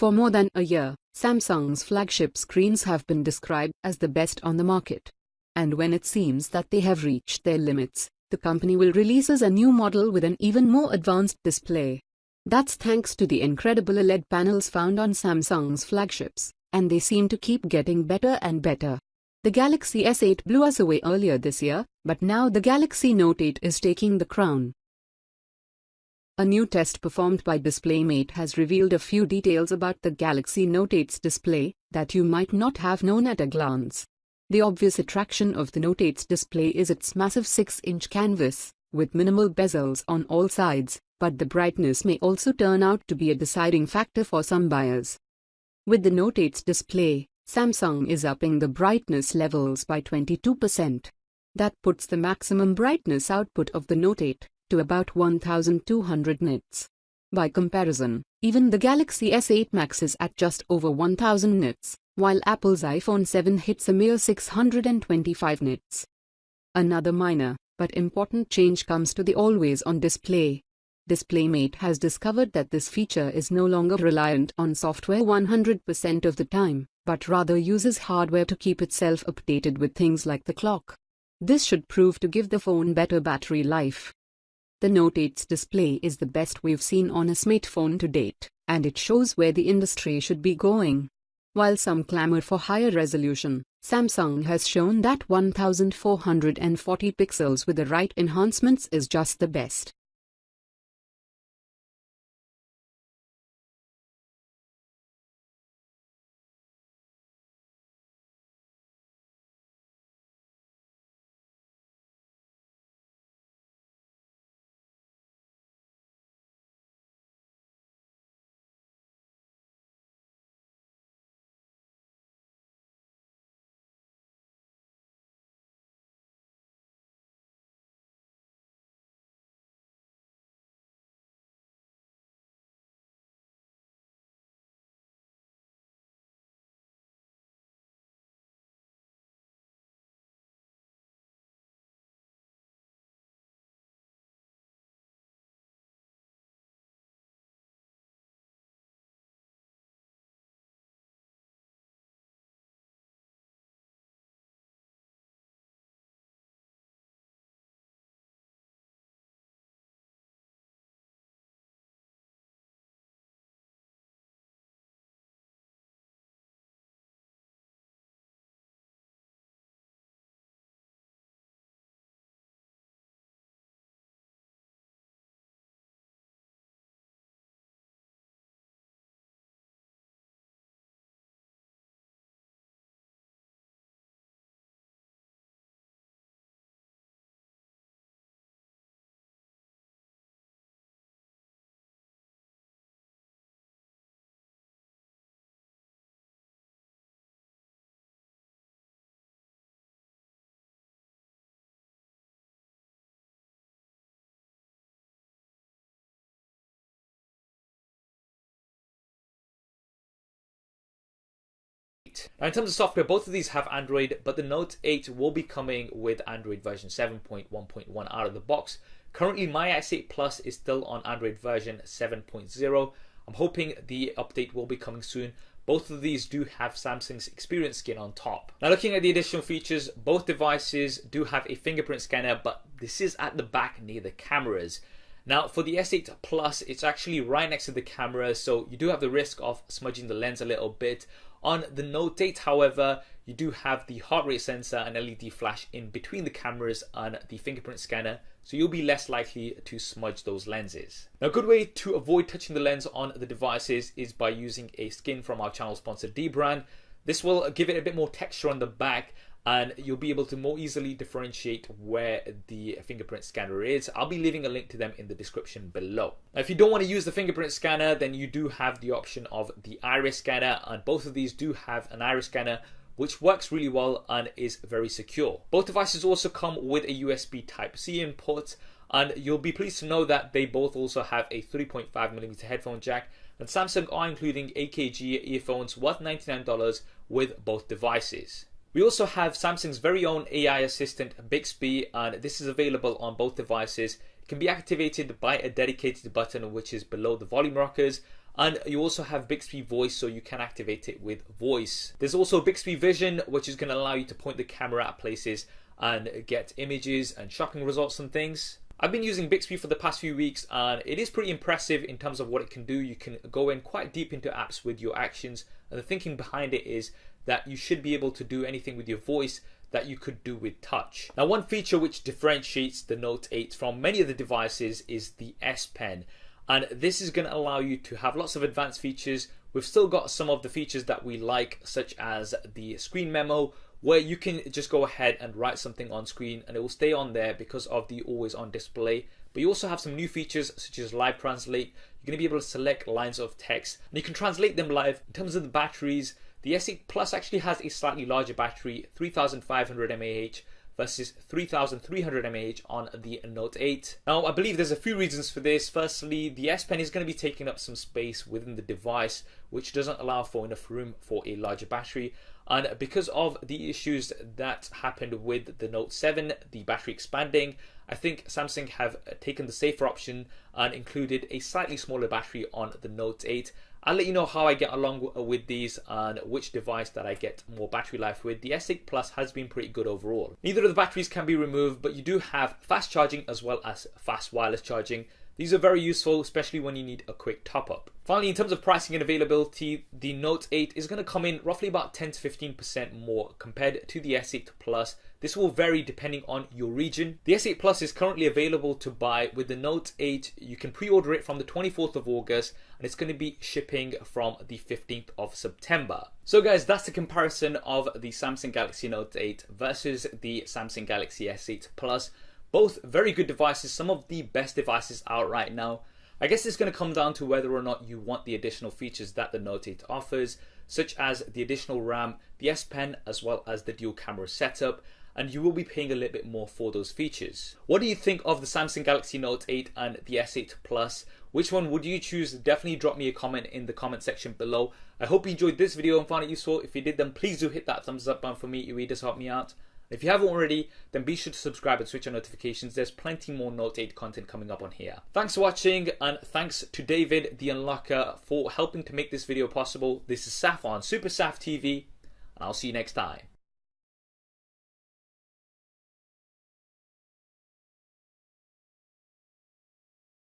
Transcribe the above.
For more than a year, Samsung's flagship screens have been described as the best on the market. And when it seems that they have reached their limits, the company will release a new model with an even more advanced display. That's thanks to the incredible OLED panels found on Samsung's flagships, and they seem to keep getting better and better. The Galaxy S8 blew us away earlier this year, but now the Galaxy Note8 is taking the crown. A new test performed by DisplayMate has revealed a few details about the Galaxy Note8's display that you might not have known at a glance. The obvious attraction of the Note8's display is its massive 6-inch canvas, with minimal bezels on all sides, but the brightness may also turn out to be a deciding factor for some buyers. With the Note8's display, Samsung is upping the brightness levels by 22%. That puts the maximum brightness output of the Note8 to about 1200 nits. By comparison, even the Galaxy S8 Max is at just over 1000 nits, while Apple's iPhone 7 hits a mere 625 nits. Another minor, but important change comes to the always-on display. DisplayMate has discovered that this feature is no longer reliant on software 100% of the time, but rather uses hardware to keep itself updated with things like the clock. This should prove to give the phone better battery life. The Note8's display is the best we've seen on a smartphone to date, and it shows where the industry should be going. While some clamor for higher resolution, Samsung has shown that 1440 pixels with the right enhancements is just the best. Now in terms of software, both of these have Android, but the Note 8 will be coming with Android version 7.1.1 out of the box. Currently my S8 Plus is still on Android version 7.0. I'm hoping the update will be coming soon. Both of these do have Samsung's Experience skin on top. Now looking at the additional features, both devices do have a fingerprint scanner, but this is at the back near the cameras. Now for the S8 Plus, it's actually right next to the camera, so you do have the risk of smudging the lens a little bit. On the Note 8, however, you do have the heart rate sensor and LED flash in between the cameras and the fingerprint scanner, so you'll be less likely to smudge those lenses. Now a good way to avoid touching the lens on the devices is by using a skin from our channel sponsor Dbrand. This will give it a bit more texture on the back, and you'll be able to more easily differentiate where the fingerprint scanner is. I'll be leaving a link to them in the description below. Now if you don't want to use the fingerprint scanner, then you do have the option of the iris scanner, and both of these do have an iris scanner which works really well and is very secure. Both devices also come with a USB Type-C input, and you'll be pleased to know that they both also have a 3.5mm headphone jack, and Samsung are including AKG earphones worth $99 with both devices. We also have Samsung's very own AI assistant Bixby, and this is available on both devices. It can be activated by a dedicated button which is below the volume rockers, And you also have Bixby Voice, so you can activate it with voice. There's also Bixby Vision, which is going to allow you to point the camera at places and get images and shopping results and things. I've been using Bixby for the past few weeks and it is pretty impressive in terms of what it can do. You can go in quite deep into apps with your actions, and the thinking behind it is that you should be able to do anything with your voice that you could do with touch. Now, one feature which differentiates the Note 8 from many of the devices is the S Pen. And this is going to allow you to have lots of advanced features. We've still got some of the features that we like, such as the screen memo, where you can just go ahead and write something on screen and it will stay on there because of the always on display. But you also have some new features such as live translate. You're going to be able to select lines of text and you can translate them live. In terms of the batteries, the S8 Plus actually has a slightly larger battery, 3500 mAh versus 3300 mAh on the Note 8. Now, I believe there's a few reasons for this. Firstly, the S Pen is going to be taking up some space within the device, which doesn't allow for enough room for a larger battery. And because of the issues that happened with the Note 7, the battery expanding, I think Samsung have taken the safer option and included a slightly smaller battery on the Note 8. I'll let you know how I get along with these and which device that I get more battery life with. The S8 Plus has been pretty good overall. Neither of the batteries can be removed, but you do have fast charging as well as fast wireless charging. These are very useful, especially when you need a quick top up. Finally, in terms of pricing and availability, the Note 8 is going to come in roughly about 10 to 15% more compared to the S8 Plus. This will vary depending on your region. The S8 Plus is currently available to buy. With the Note 8, you can pre-order it from the 24th of August and it's going to be shipping from the 15th of September. So guys, that's the comparison of the Samsung Galaxy Note 8 versus the Samsung Galaxy S8 Plus. Both very good devices, some of the best devices out right now. I guess it's going to come down to whether or not you want the additional features that the Note 8 offers, such as the additional RAM, the S Pen, as well as the dual camera setup, and you will be paying a little bit more for those features. What do you think of the Samsung Galaxy Note 8 and the S8 Plus? Which one would you choose? Definitely drop me a comment in the comment section below. I hope you enjoyed this video and found it useful. If you did, then please do hit that thumbs up button for me. It really does help me out. If you haven't already, then be sure to subscribe and switch on notifications. There's plenty more Note 8 content coming up on here. Thanks for watching, and thanks to David, the Unlocker, for helping to make this video possible. This is Saf on Super Saf TV, and I'll see you next time.